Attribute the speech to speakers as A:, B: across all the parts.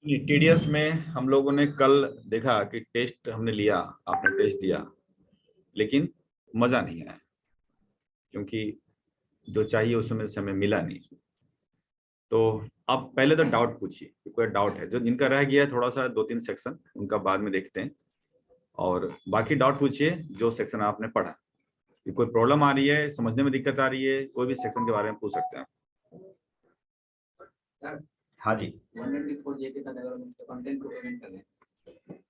A: TDS में हम लोगों ने कल देखा कि टेस्ट हमने लिया, आपने टेस्ट दिया, लेकिन मजा नहीं आया क्योंकि जो चाहिए उस समय मिला नहीं। तो आप पहले तो डाउट पूछिए कि कोई डाउट है, जो जिनका रह गया है थोड़ा सा 2-3 सेक्शन उनका बाद में देखते हैं, और बाकी डाउट पूछिए जो सेक्शन आपने पढ़ा। कि कोई प्रॉब्लम आ रही है, समझने में दिक्कत आ रही है, कोई भी सेक्शन के बारे में पूछ सकते हैं। हाँ जी,
B: 194 जे के साथ अगर हम कंटेंट को पेमेंट करें,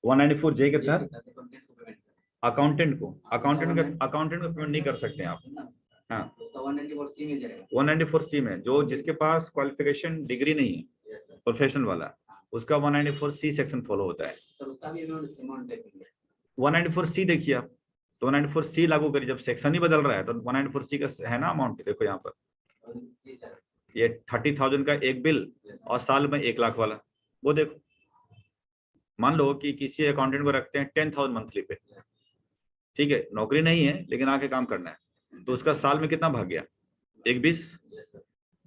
A: 194 जे के तहत अकाउंटेंट को पेमेंट नहीं कर सकते आप। हाँ, 194 सी में जो जिसके पास क्वालिफिकेशन डिग्री नहीं है, प्रोफेशनल वाला, उसका 194 सी सेक्शन फॉलो होता है। 194 सी देखिए आप, तो 194 सी लागू करिए। जब सेक्शन ही बदल रहा है तो 194 सी का है ना अमाउंट, देखो यहाँ पर ये 30,000 का एक बिल और साल में 1 लाख वाला, वो देखो। मान लो कि किसी अकाउंटेंट को रखते हैं 10,000 मंथली पे, ठीक है, नौकरी नहीं है लेकिन आके काम करना है, तो उसका साल में कितना भाग गया, 1/20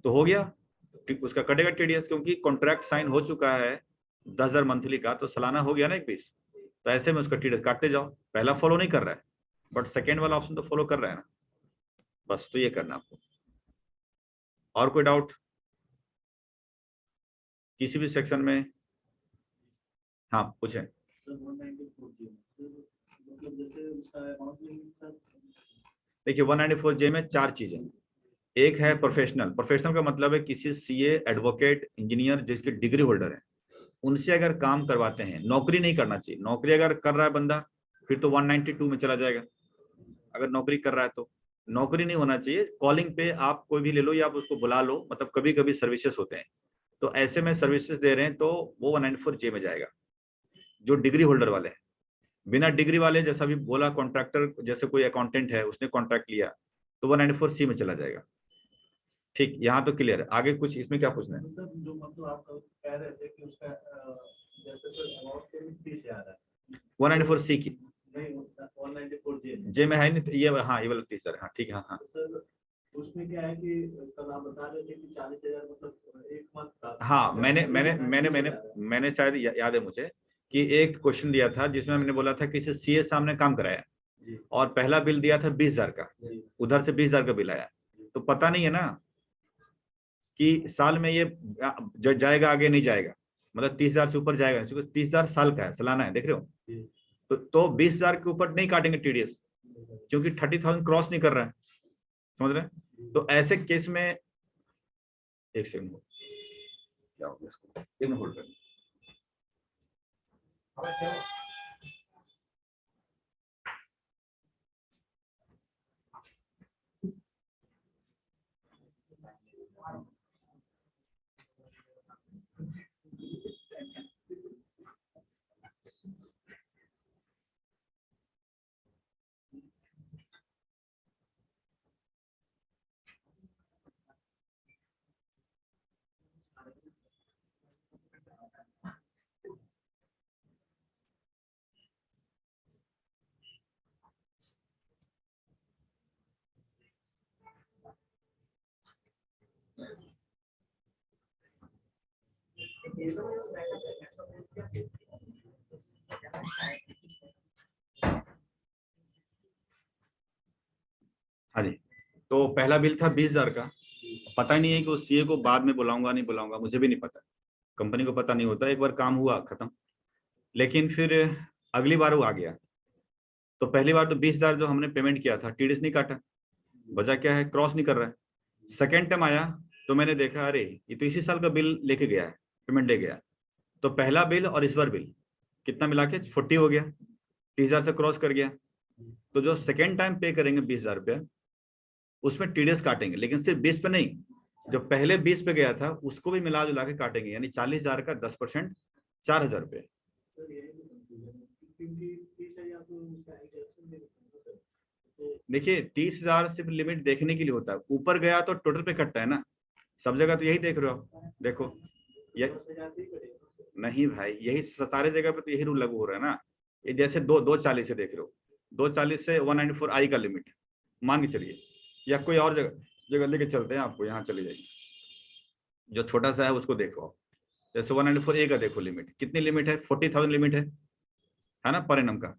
A: तो हो गया। उसका कटेगा टीडीएस, क्योंकि कॉन्ट्रैक्ट साइन हो चुका है 10,000 मंथली का, तो सालाना हो गया ना 1/20। तो ऐसे में उसका टीडीएस काटते जाओ। पहला फॉलो नहीं कर रहा है बट सेकेंड वाला ऑप्शन तो फॉलो कर रहा है ना, बस। तो ये करना आपको। और कोई डाउट किसी भी सेक्शन में? हाँ पूछें। देखिए 194 जे में 4 चीजें। एक है प्रोफेशनल का मतलब है किसी सीए, एडवोकेट, इंजीनियर जिसके डिग्री होल्डर है, उनसे अगर काम करवाते हैं। नौकरी नहीं करना चाहिए। नौकरी अगर कर रहा है बंदा फिर तो 192 में चला जाएगा। अगर नौकरी कर रहा है तो नौकरी नहीं होना चाहिए। कॉलिंग पे आप कोई भी ले लो या आप उसको बुला लो, मतलब कभी कभी सर्विसेज होते हैं, तो ऐसे में सर्विसेज दे रहे हैं तो वो 194 जे में जाएगा। जो डिग्री होल्डर वाले हैं, बिना डिग्री वाले जैसा भी बोला, कॉन्ट्रैक्टर जैसे कोई अकाउंटेंट है उसने कॉन्ट्रैक्ट लिया तो 194 सी में चला जाएगा। ठीक, यहाँ तो क्लियर है। आगे कुछ इसमें क्या पूछना है?
C: जो मतलब आप कह रहे थे कि उसका जैसे अमाउंट के 30,000 है
A: 194 सी की,
C: नहीं 194
A: जे में है नहीं, तो ये हाँ ये वाला 30 है। हाँ ठीक है। हाँ
C: सर उसमें क्या है कि कल आप बता रहे थे कि 40,000 मतलब एक मंथ का।
A: हाँ, मैंने शायद याद है मुझे कि एक क्वेश्चन दिया था जिसमें मैंने बोला था किसी सीए सामने काम कराया और पहला बिल दिया था 20,000 का, उधर से 20,000 का बिल आया, तो पता नहीं है ना कि साल में ये जाएगा आगे नहीं जाएगा, मतलब 30,000 से ऊपर जाएगा, 30,000 साल का है, सालाना है, देख रहे हो। तो 20,000 के ऊपर नहीं काटेंगे टीडीएस, क्योंकि 30,000 क्रॉस नहीं कर रहा है, समझ रहे हैं। तो ऐसे केस में एक सेकंड क्या होगा, इसको एक मिनट होल्ड करें। हाँ जी, तो पहला बिल था 20,000 का। पता ही नहीं है कि उस सीए को बाद में बुलाऊंगा नहीं बुलाऊंगा, मुझे भी नहीं पता, कंपनी को पता नहीं होता। एक बार काम हुआ खत्म, लेकिन फिर अगली बार वो आ गया। तो पहली बार तो 20,000 जो हमने पेमेंट किया था टीडीएस नहीं काटा, वजह क्या है, क्रॉस नहीं कर रहा है। सेकेंड टाइम आया तो मैंने देखा अरे ये तो इसी साल का बिल लेके गया है, पेमेंट ले गया। तो पहला बिल और इस बार बिल कितना मिला के 40 हो गया, 30,000 से क्रॉस कर गया। तो जो सेकेंड टाइम पे करेंगे 20,000 रुपया, उसमें टीडीएस काटेंगे, लेकिन सिर्फ 20 पे नहीं, जो पहले 20 पे गया था उसको भी मिला जुला के काटेंगे, यानी 40,000 का 10%, 4,000 रुपये। देखिए 30,000 सिर्फ लिमिट देखने के लिए होता है, ऊपर गया तो टोटल पे कटता है ना, सब जगह तो यही देख रहे हो आप। देखो ये नहीं भाई, यही सारे जगह पे तो यही रूल लागू हो रहा है ना। ये जैसे 240 से देख रहे हो, 240 से 194 आई का लिमिट मान के चलिए, या कोई और जगह लेके चलते हैं आपको, यहाँ चले जाइए, जो छोटा सा है उसको देखो। जैसे 194 ए का देखो लिमिट कितनी लिमिट है, 40,000 लिमिट है ना पर एनम का।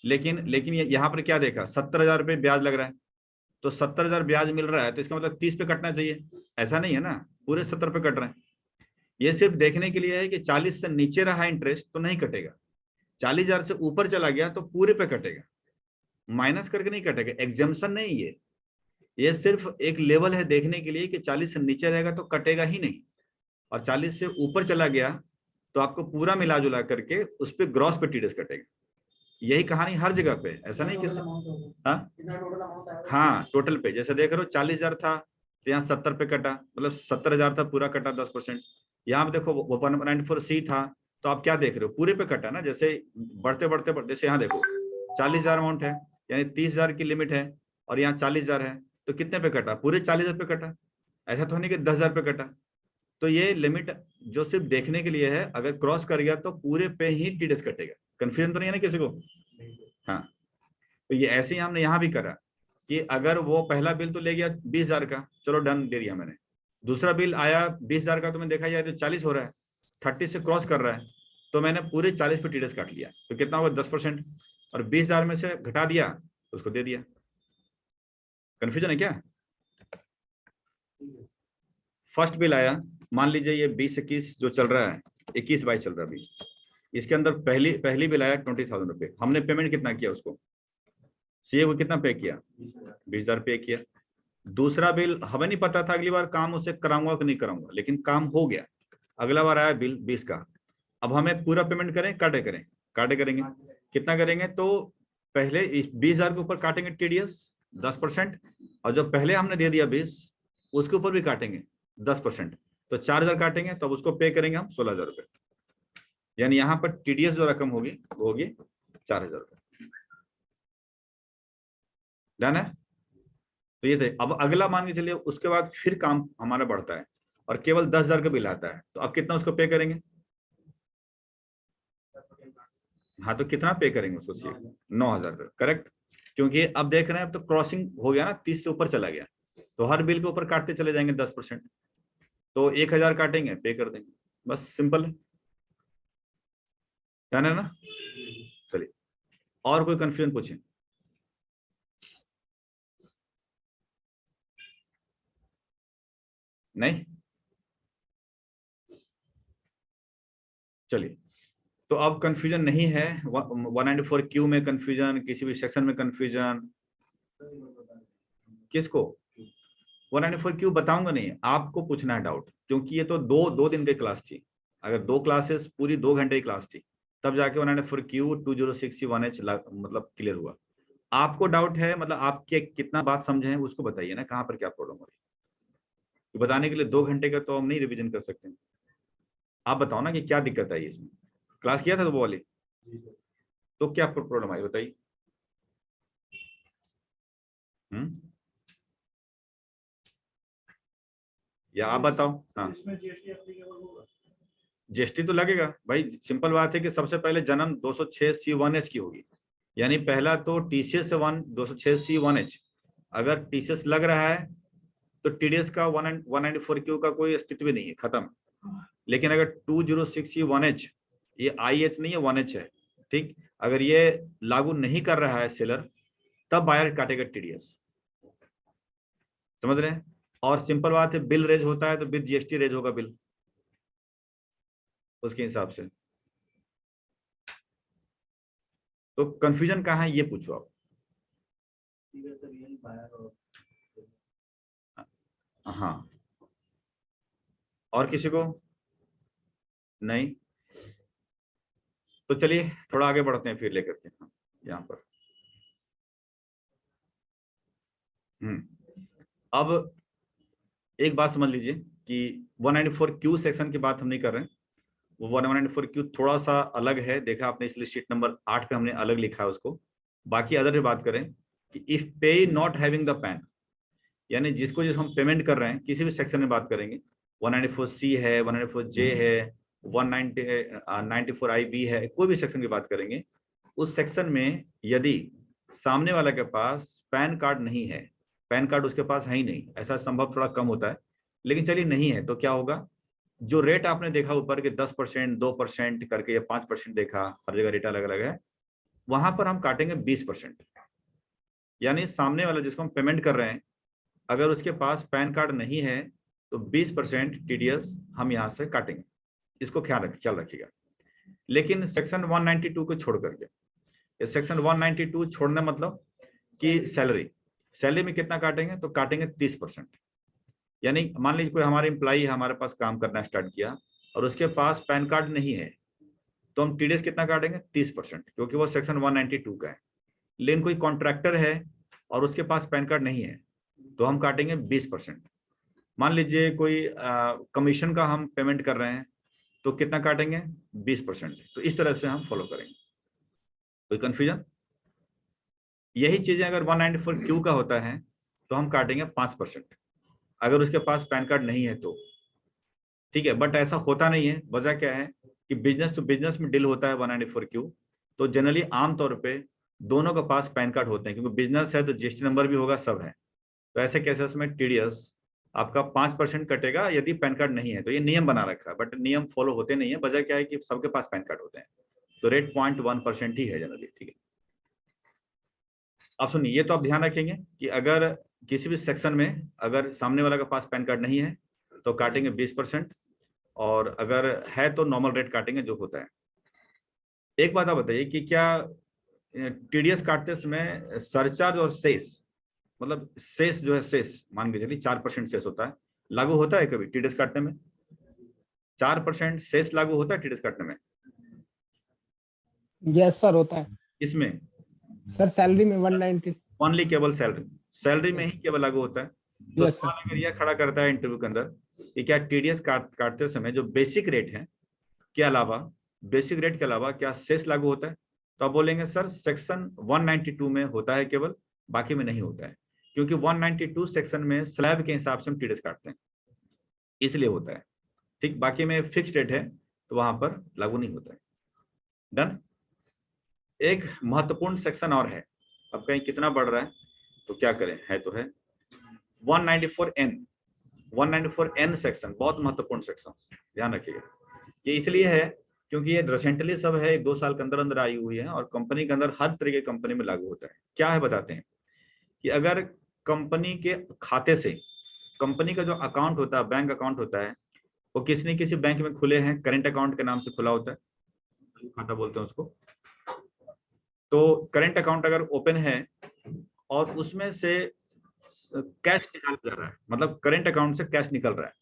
A: लेकिन यहाँ पर क्या देखा, 70,000 रुपये ब्याज लग रहा है, तो 70,000 ब्याज मिल रहा है तो इसका मतलब 30 पे कटना चाहिए, ऐसा नहीं है ना, पूरे 70 पे कट रहे हैं। ये सिर्फ देखने के लिए है कि 40 से नीचे रहा इंटरेस्ट तो नहीं कटेगा, 40,000 से ऊपर चला गया तो पूरे पे कटेगा, माइनस करके नहीं कटेगा, एग्जाम्पशन नहीं ये सिर्फ एक लेवल है देखने के लिए कि 40 से नीचे रहेगा तो कटेगा ही नहीं, और 40 से ऊपर चला गया तो आपको पूरा मिला जुला करके उस पर ग्रॉस पे टीडीएस कटेगा। यही कहानी हर जगह पे, ऐसा नहीं कि हाँ टोटल पे, जैसे देख रहे हो 40,000 था तो यहाँ 70 पे कटा, मतलब 70,000 था पूरा कटा 10%। यहाँ पे देखो 194 सी था तो आप क्या देख रहे हो, पूरे पे कटा ना, जैसे बढ़ते बढ़ते बढ़ते, जैसे यहाँ देखो 40,000 अमाउंट है, यानी 30,000 की लिमिट है, और यहाँ 40,000 है तो कितने पे कटा, पूरे 40,000 पे कटा, ऐसा तो नहीं कि 10,000 पे कटा। तो ये लिमिट जो सिर्फ देखने के लिए है, अगर क्रॉस कर गया तो पूरे पे ही टीडीएस कटेगा। कंफ्यूजन तो नहीं है ना किसी को? हाँ, तो ये ऐसे ही हमने यहाँ भी करा कि अगर वो पहला बिल तो ले गया 20,000 का, चलो डन दे दिया मैंने, दूसरा बिल आया 20,000 का, तो मैंने देखा यार तो 40 हो रहा है, 30 से क्रॉस कर रहा है, तो मैंने पूरे 40 पे टीडीएस काट लिया, तो कितना होगा 10%, और 20,000 में से घटा दिया तो उसको दे दिया। कंफ्यूजन है क्या? फर्स्ट बिल आया, मान लीजिए ये 20-21 जो चल रहा है, 21-22 चल रहा है अभी, इसके अंदर पहली बिल आया 20,000 रुपये, हमने पेमेंट कितना किया उसको, सीए को कितना पे किया, 20,000 पे किया। दूसरा बिल हमें नहीं पता था अगली बार काम उससे कराऊंगा कि नहीं कराऊंगा, लेकिन काम हो गया, अगला बार आया बिल 20 का, अब हमें पूरा पेमेंट करें काटे करेंगे, कितना करेंगे, तो पहले 20,000 के ऊपर काटेंगे टीडीएस 10%, और जो पहले हमने दे दिया 20 उसके ऊपर भी काटेंगे 10%, तो 4,000 काटेंगे, तो अब उसको पे करेंगे हम 16,000 रुपये, यानी यहाँ पर टीडीएस जो रकम होगी वो होगी 4,000 रुपये। डन है? तो ये थे। अब अगला मान के चलिए उसके बाद फिर काम हमारा बढ़ता है और केवल 10,000 का बिल आता है, तो अब कितना उसको पे करेंगे? हाँ, तो कितना पे करेंगे उसको? 9,000 रुपये, करेक्ट, क्योंकि अब देख रहे हैं अब तो क्रॉसिंग हो गया ना, 30 से ऊपर चला गया, तो हर बिल के ऊपर काटते चले जाएंगे 10%, तो 1,000 काटेंगे पे कर देंगे, बस सिंपल है, डन है ना? चलिए, और कोई कंफ्यूजन पूछे? नहीं? चलिए, तो अब कंफ्यूजन नहीं है, 194 क्यू में कंफ्यूजन, किसी भी सेक्शन में कंफ्यूजन? किसको? 194 क्यू बताऊंगा नहीं, आपको पूछना है डाउट, क्योंकि ये तो दो दिन की क्लास थी, अगर 2 क्लासेस पूरी 2 घंटे की क्लास थी तब जाके 194 क्यू 2061H मतलब क्लियर हुआ। आपको डाउट है, मतलब आपके कितना बात समझे हैं उसको बताइए ना, कहाँ पर क्या प्रॉब्लम हो रही है, बताने के लिए 2 घंटे का तो हम नहीं रिविजन कर सकते। आप बताओ ना कि क्या दिक्कत आई इसमें, क्लास किया था तो वो वाली, तो क्या प्रॉब्लम आई बताइए। या आप बताओ। हाँ, जीएसटी तो लगेगा भाई, सिंपल बात है कि सबसे पहले जन्म 206C1H की होगी, यानी पहला तो टीसीएस 206C1H, अगर टीसीएस लग रहा है तो टीडीएस का 194 क्यू का कोई अस्तित्व नहीं है, खत्म। लेकिन अगर 206C1H, ये IH नहीं है 1H है, ठीक, अगर ये लागू नहीं कर रहा है सेलर, तब बायर काटेगा टीडीएस, समझ रहे हैं? और सिंपल बात है, बिल रेज होता है तो विद जीएसटी रेज होगा बिल, उसके हिसाब से। तो कंफ्यूजन कहाँ है ये पूछो आप। हाँ, और किसी को नहीं? तो चलिए थोड़ा आगे बढ़ते हैं फिर लेकर के यहाँ पर। अब एक बात समझ लीजिए कि 194 क्यू सेक्शन की बात हम नहीं कर रहे हैं, वो 194 क्यू थोड़ा सा अलग है, देखा आपने, इसलिए शीट नंबर 8 पे हमने अलग लिखा है उसको। बाकी अदर पे बात करें कि इफ पे नॉट हैविंग द पैन, यानी जिसको हम पेमेंट कर रहे हैं, किसी भी सेक्शन में बात करेंगे, 194C है, 194J है, 194IB है, कोई भी सेक्शन की बात करेंगे, उस सेक्शन में यदि सामने वाला के पास पैन कार्ड नहीं है, पैन कार्ड उसके पास है ही नहीं, ऐसा संभव थोड़ा कम होता है, लेकिन चलिए नहीं है, तो क्या होगा, जो रेट आपने देखा ऊपर के 10%, 2% करके या 5% देखा, हर जगह रेट अलग अलग है, वहां पर हम काटेंगे 20%। यानी सामने वाला जिसको हम पेमेंट कर रहे हैं, अगर उसके पास पैन कार्ड नहीं है तो 20% टीडीएस हम यहाँ से काटेंगे। इसको ख्याल रखिएगा। लेकिन सेक्शन 192 को छोड़ करके, ये सेक्शन 192 छोड़ना मतलब कि सैलरी में कितना काटेंगे, तो काटेंगे 30%। यानी मान लीजिए कोई हमारे एम्प्लॉई हमारे पास काम करना स्टार्ट किया और उसके पास पैन कार्ड नहीं है, तो हम टीडीएस कितना काटेंगे, 30%, क्योंकि वो सेक्शन 192 का है। लेकिन कोई कॉन्ट्रैक्टर है और उसके पास पैन कार्ड नहीं है, तो हम काटेंगे 20%। मान लीजिए कोई कमीशन का हम पेमेंट कर रहे हैं, तो कितना काटेंगे, 20%। तो इस तरह से हम फॉलो करेंगे। कोई कंफ्यूजन? यही चीजें अगर 194Q का होता है तो हम काटेंगे 5%, अगर उसके पास पैन कार्ड नहीं है तो। ठीक है, बट ऐसा होता नहीं है। वजह क्या है कि बिजनेस टू बिजनेस में डील होता है 194Q, तो जनरली आमतौर पे दोनों के पास पैन कार्ड होते हैं, क्योंकि बिजनेस है तो जीएसटी नंबर भी होगा, सब है। तो ऐसे केसेस में टीडीएस आपका 5% कटेगा यदि पैन कार्ड नहीं है। तो ये नियम बना रखा है, बट नियम फॉलो होते नहीं है। वजह क्या है कि सबके पास पैन कार्ड होते हैं, तो रेट 0.1% ही है जनरली। ठीक है, अब सुनिए, ये तो आप ध्यान रखेंगे कि अगर किसी भी सेक्शन में अगर सामने वाला के पास पैन कार्ड नहीं है तो काटेंगे 20%, और अगर है तो नॉर्मल रेट काटेंगे जो होता है। एक बात आप बताइए कि क्या टीडीएस काटते समय सरचार्ज और सेस, मतलब सेस जो है, सेस मान के चलिए 4% सेस होता है, लागू होता है कभी टीडीएस काटने में? 4% सेस लागू होता है टीडीएस काटने में?
D: यस सर, होता है।
A: इसमें
D: सर सैलरी में 190।
A: ओनली केवल सैलरी में ही केवल लागू होता है। तो
D: Yes,
A: सवाल अगर यह खड़ा करता है इंटरव्यू के अंदर कि क्या टीडीएस काटते समय जो बेसिक रेट है के अलावा, बेसिक रेट के अलावा क्या सेस लागू होता है, तो आप बोलेंगे सर सेक्शन 192 में होता है केवल, बाकी में नहीं होता है। क्योंकि 192 सेक्शन में स्लैब के हिसाब से हम टीडीएस काटते हैं, इसलिए होता है। ठीक, बाकी में फिक्स रेट है तो वहां पर लागू नहीं होता है। डन। एक महत्वपूर्ण सेक्शन और है, अब कहीं कितना बढ़ रहा है तो क्या करें, है तो है 194N। 194N सेक्शन बहुत महत्वपूर्ण सेक्शन, ध्यान रखिएगा। ये इसलिए है क्योंकि ये रिसेंटली सब है, 2 साल के अंदर अंदर आई हुई है, और कंपनी के अंदर हर तरह के कंपनी में लागू होता है। क्या है बताते हैं कि अगर कंपनी के खाते से, कंपनी का जो अकाउंट होता है, बैंक अकाउंट होता है, वो किसी न किसी बैंक में खुले हैं, करेंट अकाउंट के नाम से खुला होता है, खाता बोलते हैं उसको। तो करेंट अकाउंट अगर ओपन है और उसमें से कैश निकाला जा रहा है, मतलब करेंट अकाउंट से कैश निकल रहा है,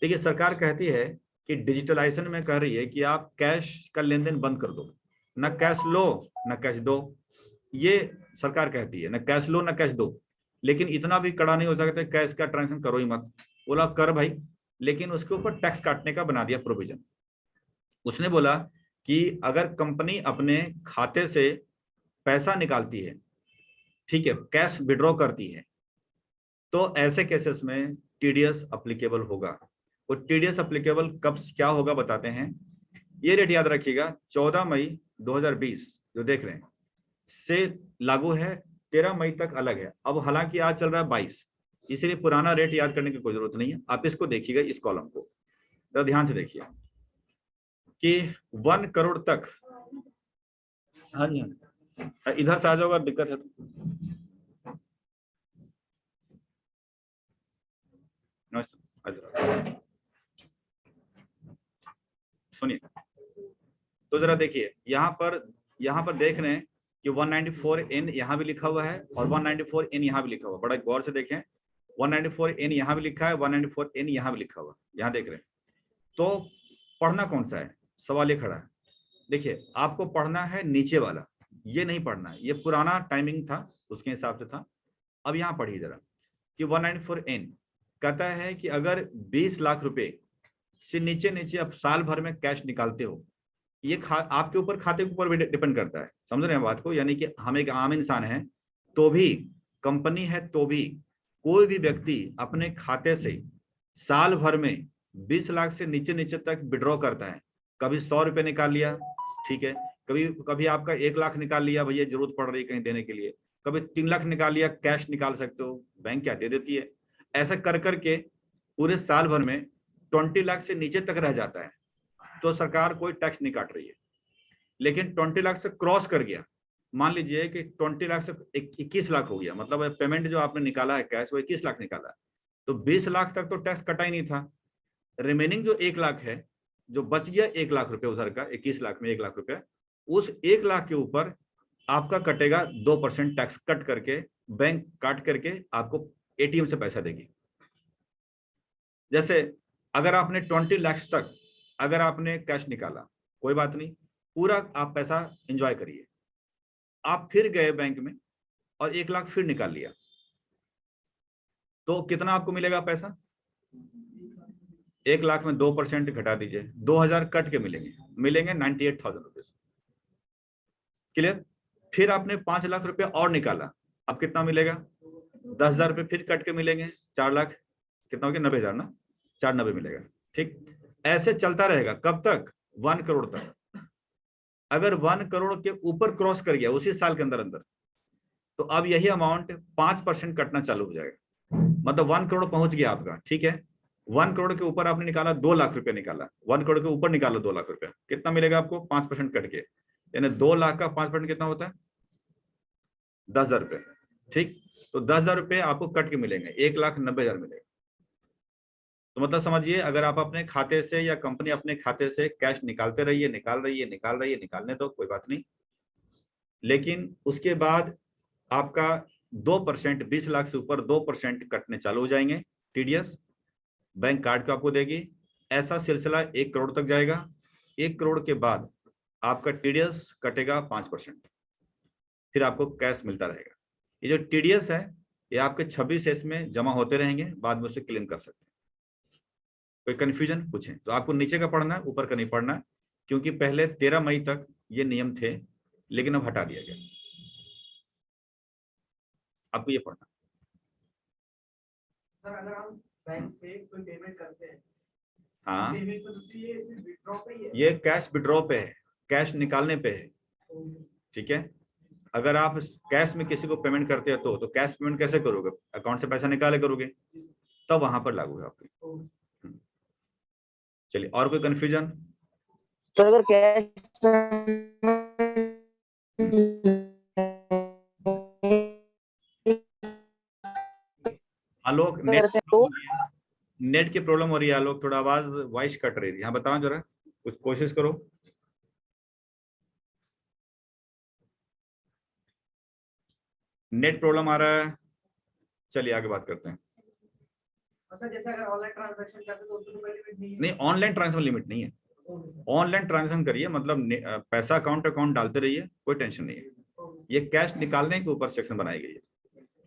A: देखिए सरकार कहती है कि डिजिटलाइजेशन में कह रही है कि आप कैश का लेन देन बंद कर दो, न कैश लो न कैश दो। ये सरकार कहती है, न कैश लो न कैश दो। लेकिन इतना भी कड़ा नहीं हो सकता कैश का ट्रांजेक्शन करो ही मत। बोला कर भाई, लेकिन उसके ऊपर टैक्स काटने का बना दिया प्रोविजन। उसने बोला कि अगर कंपनी अपने खाते से पैसा निकालती है, ठीक है, कैश विड्रॉ करती है, तो ऐसे केसेस में टीडीएस अप्लीकेबल होगा। वो टीडीएस अप्लीकेबल कब क्या होगा बताते हैं। ये रेट याद रखिएगा, 14 मई 2020 जो देख रहे हैं से लागू है, 13 मई तक अलग है। अब हालांकि आज चल रहा है 22, इसलिए पुराना रेट याद करने की कोई जरूरत नहीं है। आप इसको देखिएगा, इस कॉलम को जरा ध्यान से देखिए कि 1 करोड़ तक। हाँ जी, इधर से आ जाओ, दिक्कत है तो। सुनिए, तो जरा देखिए यहाँ पर देख रहे हैं कि 194N यहाँ भी लिखा हुआ है और 194N यहाँ भी लिखा हुआ है। बड़ा गौर से देखें, 194N यहाँ भी लिखा है, 194N यहाँ भी लिखा हुआ है, यहाँ देख रहे हैं। तो पढ़ना कौन सा है, सवाल ये खड़ा है। देखिए आपको पढ़ना है नीचे वाला, ये नहीं पढ़ना है, ये पुराना टाइमिंग था उसके हिसाब से था। अब यहाँ पढ़िए जरा कि 194N कहता है कि अगर 20 लाख रुपए से नीचे आप साल भर में कैश निकालते हो, ये आपके ऊपर, खाते के ऊपर भी डिपेंड करता है। समझ रहे हैं बात को? यानी कि हम एक आम इंसान हैं तो भी, कंपनी है तो भी, कोई भी व्यक्ति अपने खाते से साल भर में 20 लाख से नीचे तक विड्रॉ करता है। कभी 100 रुपए निकाल लिया, ठीक है, कभी आपका 1 लाख निकाल लिया, भैया जरूरत पड़ रही है कहीं देने के लिए, कभी 3 लाख निकाल लिया, कैश निकाल सकते हो, बैंक क्या दे देती है। ऐसा कर करके पूरे साल भर में 20 लाख से नीचे तक रह जाता है तो सरकार कोई टैक्स नहीं काट रही है। लेकिन 20 लाख से क्रॉस कर गया, मान लीजिए कि 20 लाख से 21 लाख हो गया, मतलब पेमेंट जो आपने निकाला है कैश वो 21 लाख निकाला है, तो 20 लाख तक तो टैक्स कटा ही नहीं था। रिमेनिंग जो 1 लाख है, जो बच गया 1 लाख रुपए उधर का, 21 लाख में 1 लाख रुपए, उस 1 लाख के ऊपर आपका कटेगा 2% टैक्स कट करके, बैंक काट करके आपको एटीएम से पैसा देगी। जैसे अगर आपने 20 लाख तक अगर आपने कैश निकाला, कोई बात नहीं, पूरा आप पैसा एंजॉय करिए। आप फिर गए बैंक में और 1 लाख फिर निकाल लिया, तो कितना आपको मिलेगा पैसा? 1 लाख में 2% घटा दीजिए, 2000 कट के मिलेंगे 98,000 रुपीज। क्लियर? फिर आपने 5 लाख रुपया और निकाला, अब कितना मिलेगा? 10,000 रुपये फिर कट के मिलेंगे, 4 लाख, कितना हो गया? 90,000 ना, 490 मिलेगा। ठीक, ऐसे चलता रहेगा कब तक? 1 करोड़ तक। अगर 1 करोड़ के ऊपर क्रॉस कर गया उसी साल के अंदर तो अब यही अमाउंट 5% कटना चालू हो जाएगा। मतलब 1 करोड़ पहुंच गया आपका, ठीक है, 1 करोड़ के ऊपर आपने निकाला 2 लाख रुपया निकाला, 1 करोड़ के ऊपर निकाला 2 लाख रुपया, कितना मिलेगा आपको? 5% कट के, यानी 2 लाख का 5% कितना होता है? 10,000 रुपये। ठीक, तो 10,000 रुपये आपको कट के मिलेंगे, 1,90,000 मिलेगा। तो मतलब समझिए, अगर आप अपने खाते से या कंपनी अपने खाते से कैश निकालते रहिए, निकाल रही है, निकालने तो कोई बात नहीं, लेकिन उसके बाद आपका 2%, 20 लाख से ऊपर 2% कटने चालू हो जाएंगे टीडीएस, बैंक कार्ड को आपको देगी। ऐसा सिलसिला 1 करोड़ तक जाएगा। 1 करोड़ के बाद आपका टीडीएस कटेगा 5%, फिर आपको कैश मिलता रहेगा। ये जो टीडीएस है ये आपके 26 में जमा होते रहेंगे, बाद में उसे क्लेम कर सकते हैं। कोई कंफ्यूजन पूछें तो आपको नीचे का पढ़ना है, ऊपर का नहीं पढ़ना है, क्योंकि पहले 13 मई तक ये नियम थे, लेकिन अब हटा दिया गया। आपको ये पढ़ना।
C: सर अगर हम बैंक से कोई पेमेंट करते हैं,
A: हाँ,
C: पेमेंट तो दूसरी ये सिर्फ विथड्रॉ पे ही है?
A: ये कैश विड्रॉ पे है, कैश निकालने पे है। ठीक है, अगर आप कैश में किसी को पेमेंट करते हैं तो कैश पेमेंट कैसे करोगे? अकाउंट से पैसा निकाले करोगे, तब वहां पर लागू है आपके। चलिए, और कोई कंफ्यूजन?
E: तो अगर कैश
A: आलोक,
E: करते तो
A: नेट की प्रॉब्लम हो रही है आलोक, थोड़ा आवाज वॉइस कट रही थी। हाँ बताओ जरा, कुछ कोशिश करो। नेट प्रॉब्लम आ रहा है, चलिए आगे बात करते हैं।
C: अच्छा, जैसे अगर ऑनलाइन ट्रांजैक्शन करते हैं तो उसमें कोई लिमिट नहीं है?
A: नहीं, ऑनलाइन ट्रांजेक्शन लिमिट नहीं है, ऑनलाइन ट्रांजेक्शन करिए, मतलब पैसा अकाउंट डालते रहिए, कोई टेंशन नहीं है। ये कैश निकालने के ऊपर सेक्शन बनाई गई है,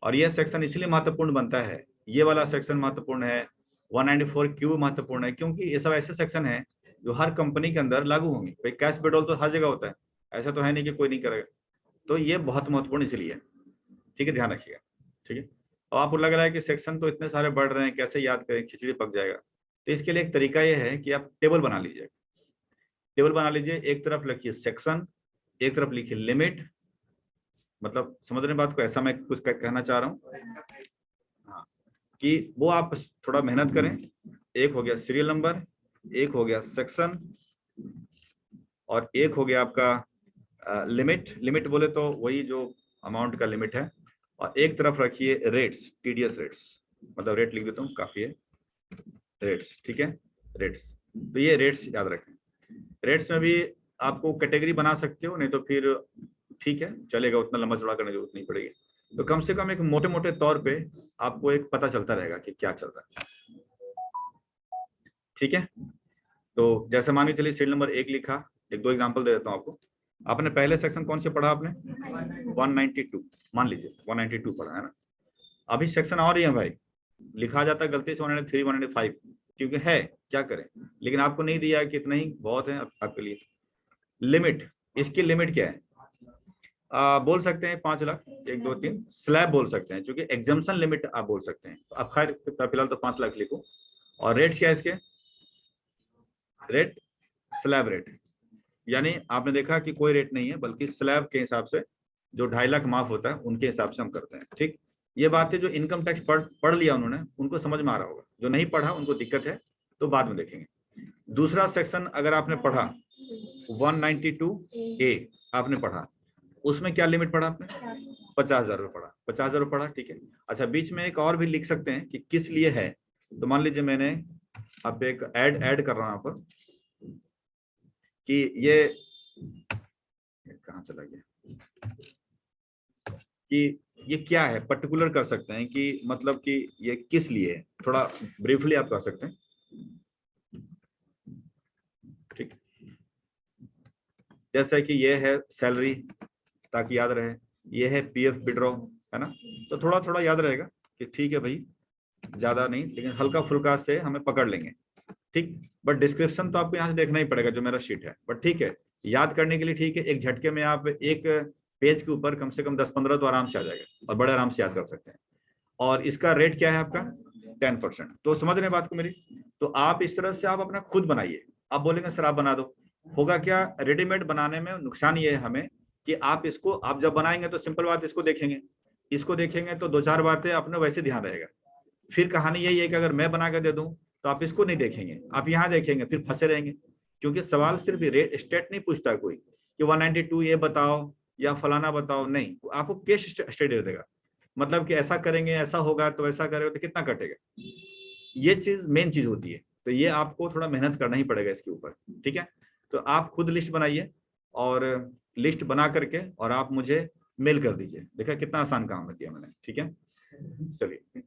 A: और ये सेक्शन इसलिए महत्वपूर्ण बनता है, ये वाला सेक्शन महत्वपूर्ण है, 194 क्यों महत्वपूर्ण है? क्योंकि ये सब ऐसे सेक्शन है जो हर कंपनी के अंदर लागू होंगे। भाई कैश विड्रॉल तो हर जगह होता है, ऐसा तो है नहीं कि कोई नहीं करेगा, तो ये बहुत महत्वपूर्ण इसलिए। ठीक है, ध्यान रखिएगा। ठीक है, और आपको लग रहा है कि सेक्शन तो इतने सारे बढ़ रहे हैं, कैसे याद करें, खिचड़ी पक जाएगा। तो इसके लिए एक तरीका ये है कि आप टेबल बना लीजिए। टेबल बना लीजिए, एक तरफ लिखिए सेक्शन, एक तरफ लिखिए लिमिट। मतलब समझ रहे बात को? ऐसा मैं कुछ कहना चाह रहा हूँ, हाँ, कि वो आप थोड़ा मेहनत करें। एक हो गया सीरियल नंबर, एक हो गया सेक्शन, और एक हो गया आपका लिमिट। लिमिट बोले तो वही जो अमाउंट का लिमिट है, और एक तरफ रखिए रेट्स, टीडीएस रेट्स, मतलब रेट लिख देता हूँ, काफी है, रेट्स। ठीक है, रेट्स, तो ये रेट्स याद रखें। रेट्स में भी आपको कैटेगरी बना सकते हो, नहीं तो फिर ठीक है चलेगा, उतना लंबा चौड़ा करने की जरूरत नहीं पड़ेगी। तो कम से कम एक मोटे मोटे तौर पे आपको एक पता चलता रहेगा कि क्या चल रहा है। ठीक है, तो जैसे मान के चलिए सीरियल नंबर 1 लिखा, एक दो एग्जांपल दे देता हूँ आपको। आपने पहले सेक्शन कौन से पढ़ा? आपने 192, मान लीजिए 192 पढ़ा है ना। अभी सेक्शन और ही है भाई, लिखा जाता है गलती से 193, 195, क्योंकि है, क्या करें, लेकिन आपको नहीं दिया कि इतना ही बहुत है आपके लिए। लिमिट, इसकी लिमिट क्या है? बोल सकते हैं 5 लाख, 1 2 3, स्लैब बोल सकते हैं, क्योंकि एग्जाम्पशन लिमिट आप बोल सकते हैं। तो अब खैर फिलहाल तो 5 लाख लिखो। और रेट्स क्या है इसके? रेट, स्लैब रेट, यानी आपने देखा कि कोई रेट नहीं है, बल्कि स्लैब के हिसाब से जो 2.5 लाख माफ होता है उनके हिसाब से हम करते हैं। ठीक, ये बातें जो इनकम टैक्स पढ़ लिया उन्होंने, उनको समझ में आ रहा होगा, जो नहीं पढ़ा उनको दिक्कत है, तो बाद में देखेंगे। दूसरा सेक्शन अगर आपने पढ़ा 192A आपने पढ़ा, उसमें क्या लिमिट पढ़ा आपने? 50,000 रुपये पढ़ा, 50,000 रुपये पढ़ा, ठीक है। अच्छा, बीच में एक और भी लिख सकते हैं कि किस लिए है। तो मान लीजिए मैंने आप एक ऐड कर रहा हूं यहाँ पर कि ये कहाँ चला गया, कि ये क्या है, पर्टिकुलर कर सकते हैं कि मतलब कि ये किस लिए है, थोड़ा ब्रीफली आप कर सकते हैं, ठीक। जैसे कि ये है सैलरी, ताकि याद रहे, ये है पीएफ विड्रॉ, है ना, तो थोड़ा थोड़ा याद रहेगा कि ठीक है भाई, ज्यादा नहीं लेकिन हल्का फुल्का से हमें पकड़ लेंगे, ठीक। बट डिस्क्रिप्शन तो आपको यहाँ से देखना ही पड़ेगा जो मेरा शीट है, बट ठीक है, याद करने के लिए ठीक है, एक झटके में आप एक पेज के ऊपर कम से कम 10-15 तो आराम से आ जाएगा और बड़े आराम से याद कर सकते हैं। और इसका रेट क्या है आपका? 10%। तो समझ रहे हैं बात को मेरी? तो आप इस तरह से आप अपना खुद बनाइए। आप बोलेंगे सर आप बना दो, होगा क्या, रेडीमेड बनाने में नुकसान ये है हमें कि आप इसको, आप जब बनाएंगे तो सिंपल बात, इसको देखेंगे तो 2-4 बातें अपने वैसे ध्यान रहेगा। फिर कहानी यही है कि अगर मैं बना के दे दूं तो आप इसको नहीं देखेंगे, आप यहाँ देखेंगे, फिर फंसे रहेंगे। क्योंकि सवाल सिर्फ रेट स्टेट नहीं पूछता कोई कि 192 ये बताओ या फलाना बताओ, नहीं, आपको केस स्टडी दे देगा, मतलब कि ऐसा करेंगे ऐसा होगा, तो ऐसा करेंगे तो कितना कटेगा, ये चीज मेन चीज होती है। तो ये आपको थोड़ा मेहनत करना ही पड़ेगा इसके ऊपर, ठीक है। तो आप खुद लिस्ट बनाइए और लिस्ट बना करके और आप मुझे मेल कर दीजिए। देखा कितना आसान काम दिया मैंने, ठीक है। चलिए,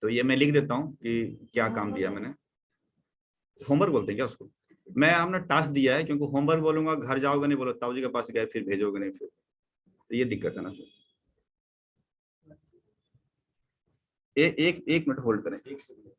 A: तो ये मैं लिख देता हूँ कि क्या काम दिया मैंने। होमवर्क बोलते हैं क्या उसको? मैं हमने टास्क दिया है, क्योंकि होमवर्क बोलूंगा घर जाओगे नहीं, बोलो ताऊ जी के पास गए फिर भेजोगे नहीं, फिर तो ये दिक्कत है ना। एक मिनट होल्ड करें, एक सेकंड।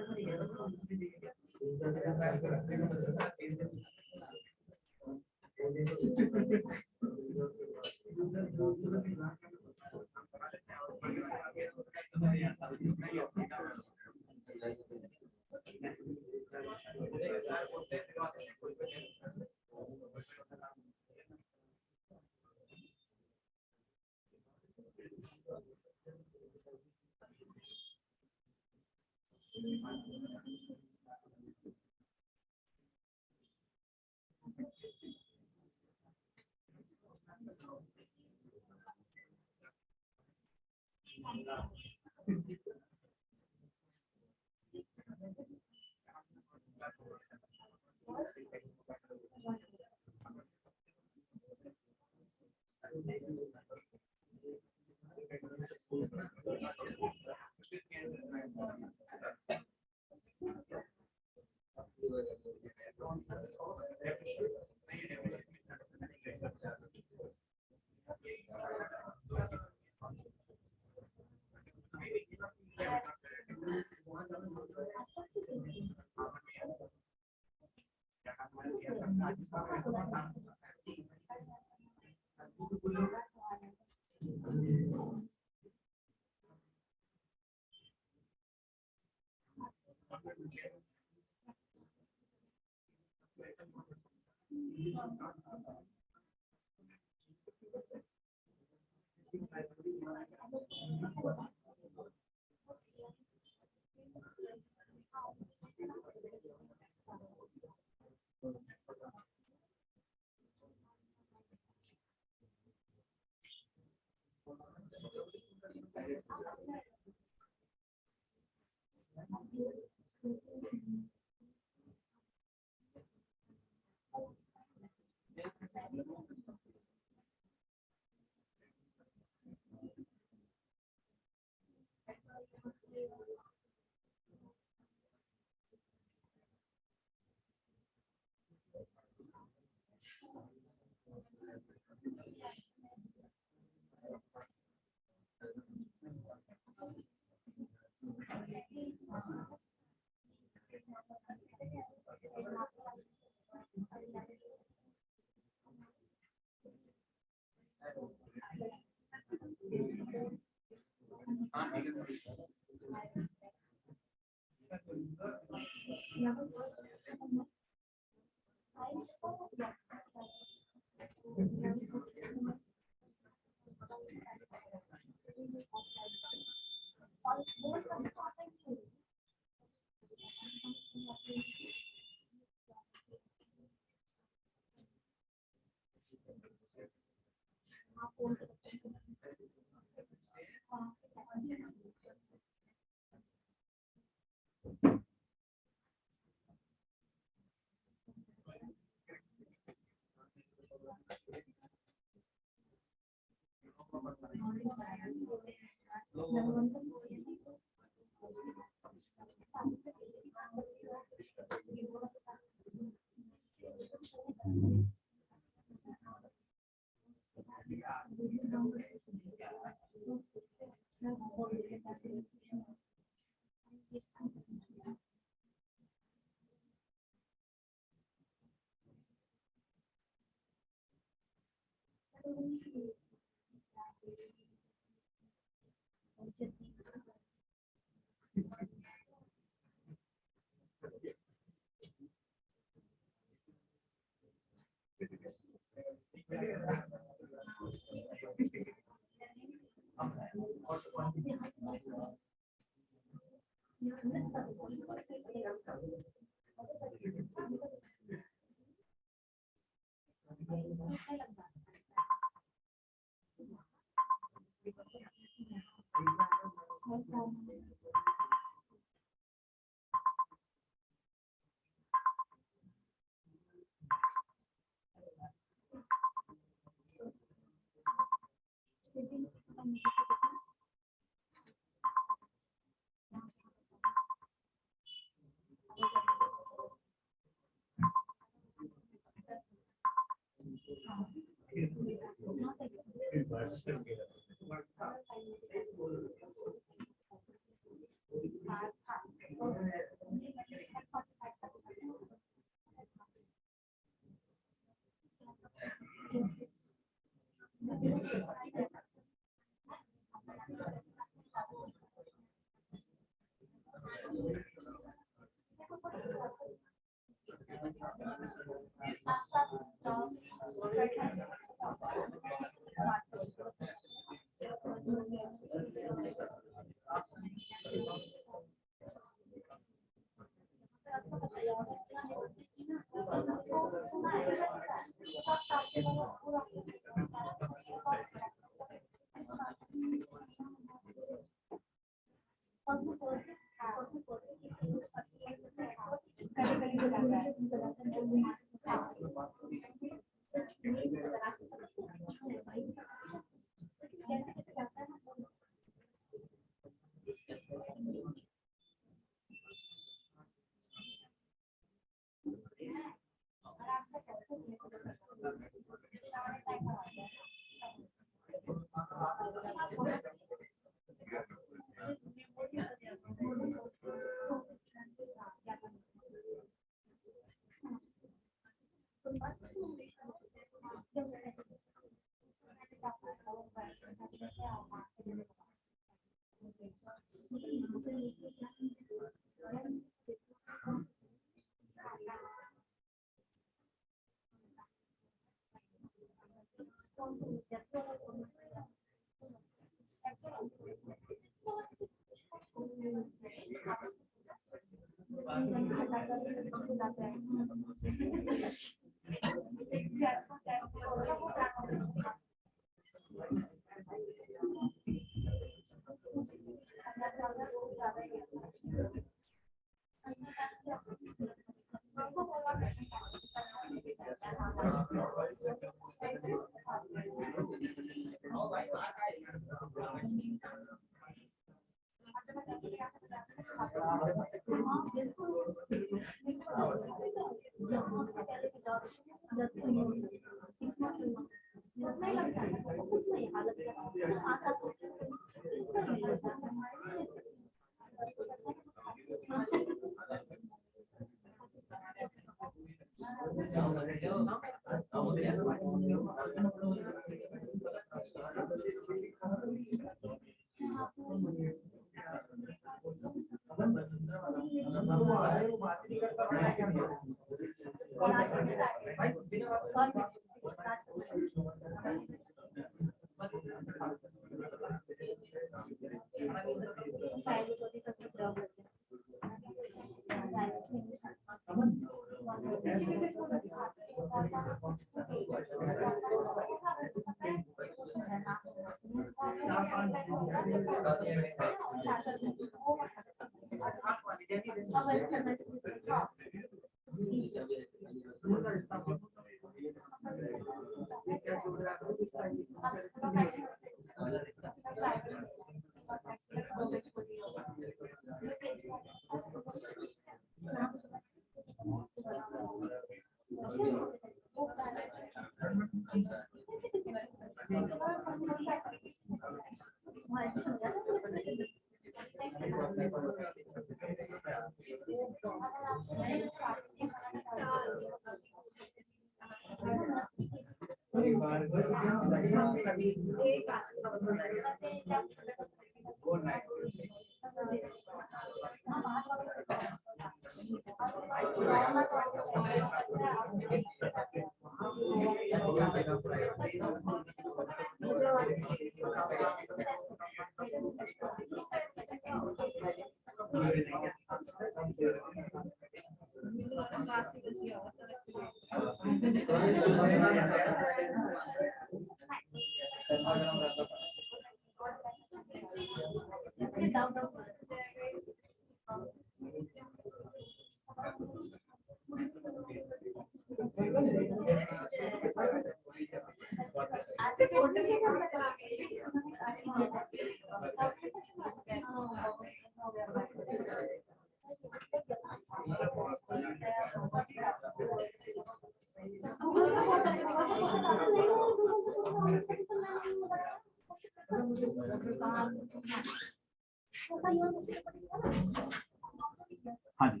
A: हाँ जी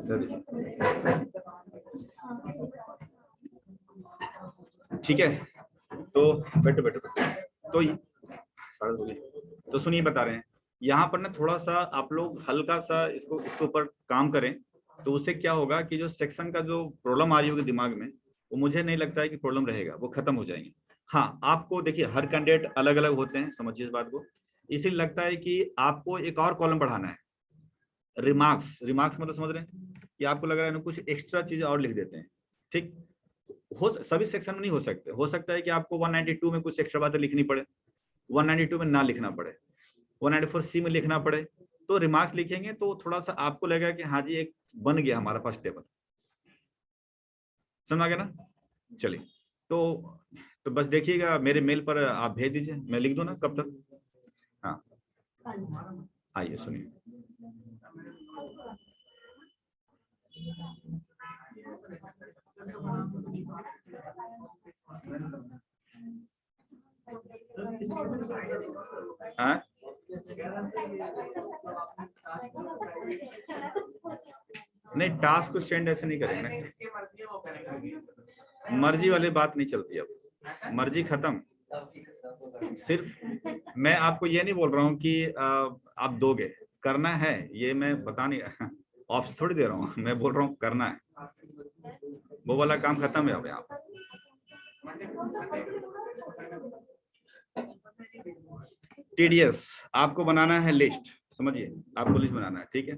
A: जरूर। ठीक है, तो बैठो बैठो तो 2:30 तो सुनिए बता रहे हैं यहाँ पर ना थोड़ा सा आप लोग हल्का सा इसके ऊपर काम करें, तो उससे क्या होगा कि जो सेक्शन का जो प्रॉब्लम आ रही होगी दिमाग में, वो मुझे नहीं लगता है कि प्रॉब्लम रहेगा, वो खत्म हो जाएंगे। हाँ, आपको देखिए हर कैंडिडेट अलग अलग होते हैं, समझिए इस बात को। इसीलिए लगता है कि आपको एक और कॉलम बढ़ाना है, रिमार्क्स। रिमार्क्स मतलब समझ रहे हैं कि आपको लग रहा है ना कुछ एक्स्ट्रा चीजें और लिख देते हैं। ठीक, हो सभी सेक्शन में नहीं हो सकते, हो सकता है कि आपको 192 में कुछ एक्स्ट्रा बातें लिखनी पड़े, 192 में ना लिखना पड़े, 194C में लिखना पड़े, तो रिमार्क्स लिखेंगे तो थोड़ा सा आपको लगेगा कि हाँ जी एक बन गया हमारा फर्स्ट टेबल। समझ गया ना? चलिए, तो बस देखिएगा मेरे मेल पर आप भेज दीजिए, मैं लिख दूं ना कब तक। हाँ आइए सुनिए। हाँ नहीं, टास्क को सेंड ऐसे नहीं करेंगे, मर्जी वाली बात नहीं चलती अब, मर्जी खत्म। सिर्फ मैं आपको ये नहीं बोल रहा हूँ कि आप दोगे, करना है, ये मैं बता नहीं ऑप्शन थोड़ी दे रहा हूँ, मैं बोल रहा हूँ करना है, वो वाला काम खत्म है अब यहाँ। टीडीएस आपको बनाना है लिस्ट, समझिए आपको लिस्ट बनाना है, ठीक है।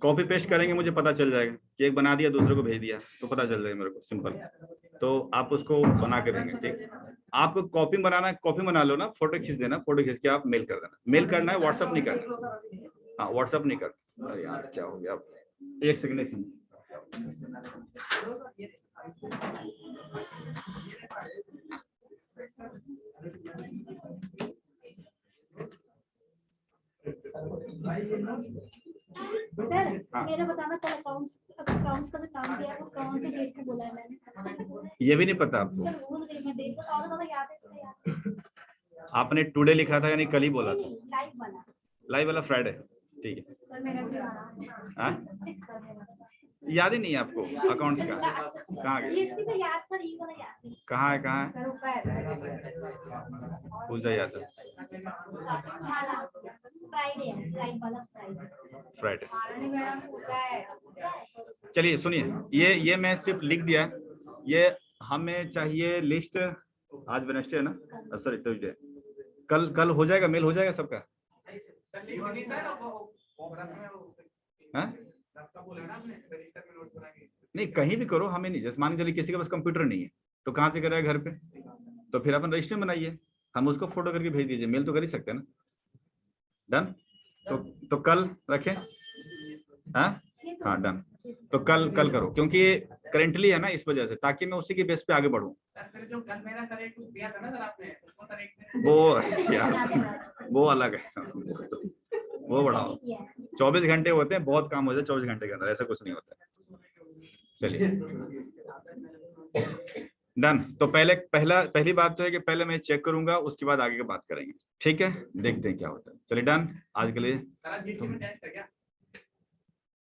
A: कॉपी पेस्ट करेंगे मुझे पता चल जाएगा कि एक बना दिया दूसरे को भेज दिया तो पता चल जाएगा मेरे को, सिंपल। तो आप उसको बना के देंगे, ठीक। आपको कॉपी बनाना है, कॉपी बना लो ना, फोटो खींच देना, फोटो खींच के आप मेल कर देना। मेल करना है, व्हाट्सअप नहीं करना। हाँ व्हाट्सअप नहीं करना। अरे यार क्या हो गया, एक सेकंड एक सेकंड।
F: सर मेरा बताना कल अकाउंट्स का जो काम दिया है वो कौन से डेट को बोला है मैंने?
A: ये भी नहीं पता आपको?
F: सर भूल गई मैं, डेट और ज्यादा याद है इसलिए याद।
A: आपने टुडे लिखा था यानी कल ही बोला था।
F: लाइव वाला।
A: लाइव वाला फ्राइडे, ठीक है।
F: सर मैंने भी माना।
A: हाँ याद ही नहीं है आपको अकाउंट्स का? कहाँ गए?
F: इसकी तो याद था, ये वाला याद नहीं।
A: कहाँ है कहाँ है?
F: सर ऊपर
A: पूजा याद है,
F: फ्राइडे है, लाइव वाला फ्राइडे।
A: फ्राइडे।
F: मारनी मैडम पूजा है।
A: चलिए सुनिए, ये मैं सिर्फ लिख दिया। ये हमें चाहिए लिस्ट, आज वेडनेसडे है ना, सॉरी ट्यूसडे। कल हो जाएगा, मेल हो जाएगा सबका? हाँ नहीं कहीं भी करो, हमें नहीं। जैसे मान चलिए किसी के पास कंप्यूटर नहीं है तो कहाँ से करेगा, घर पे? तो फिर अपन रजिस्टर बनाइए, हम उसको फोटो करके भेज दीजिए, मेल तो कर ही सकते हैं ना। डन। तो कल रखें? हाँ डन। तो कल करो, क्योंकि करेंटली है ना, इस वजह से, ताकि मैं उसी के बेस पे आगे बढ़ूं। वो यार वो अलग है, वो बढ़ाओ। 24 घंटे होते हैं, बहुत काम हो जाए 24 घंटे के अंदर, ऐसा कुछ नहीं होता है। चलिए डन। तो पहली बात तो है कि पहले मैं चेक करूंगा, उसके बाद आगे की बात करेंगे, ठीक है। देखते हैं क्या होता है। चलिए डन आज के लिए।